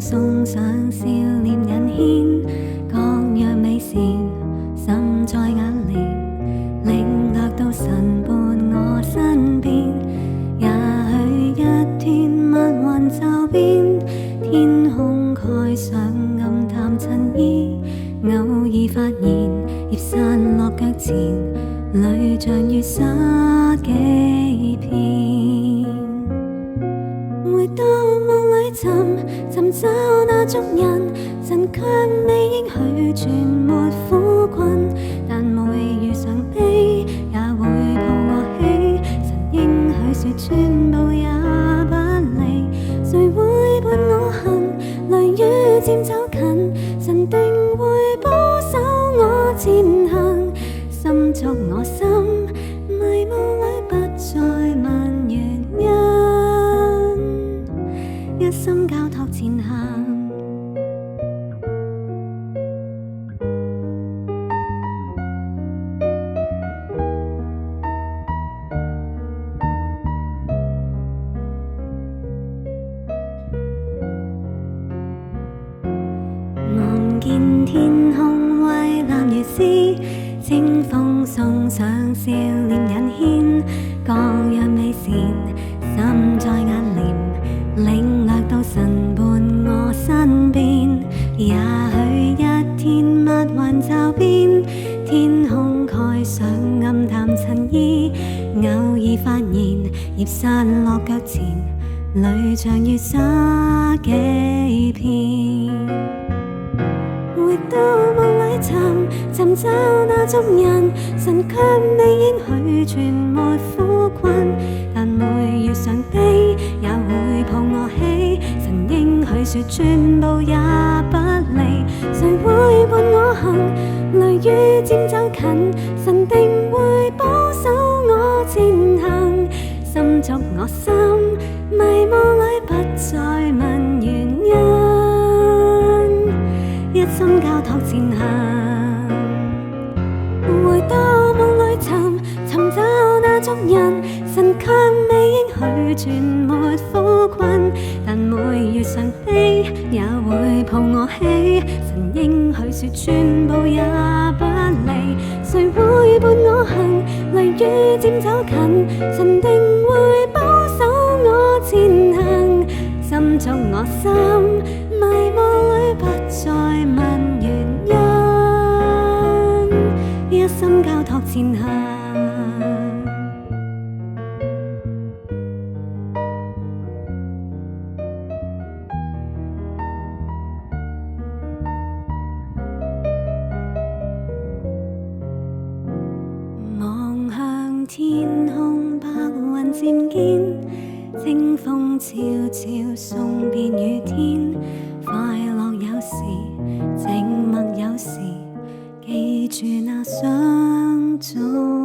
送上笑臉引牽，各樣美善滲在眼簾，領略到神伴我身邊。也許一天密雲驟變，天空蓋上暗淡襯衣，偶爾發現葉散落腳前，淚像雨灑幾片。回到夢裏尋找那足印，神卻未應許全沒苦困，但每遇上悲也會抱我起，神應許說全部也不離，誰會伴我行？雷雨漸走近，神定會保守我前行，心作我心，迷霧裏不再問原因，一心交託前行。望見天空蔚藍如絲，清風送上笑臉引牽，各樣美善滲在眼簾，領略到神伴我身邊。也許一天密雲驟變，天空蓋上暗淡襯衣，偶爾發現葉散落腳前，淚像雨灑幾片。回到夢裏尋找那足印，神卻未應許全沒苦困，但每遇上悲也會抱我起，神應許說全部也不離，誰會伴我行？雷雨漸走近，神定會保守我前行，心作我心，迷霧裏不再問原因，一心交託前行。回到夢裏尋找那足印，神卻未應許全沒苦困，但每遇上悲也會抱我起，神應許說全部也不離，誰會伴我行？雷雨漸走近，神定會保守我前行，心作我心，迷霧裏不再問原因，一心交託前行。望向天空，白雲漸見，清風悄悄送遍雨天，快樂有時，靜默有時，記住那相蹤。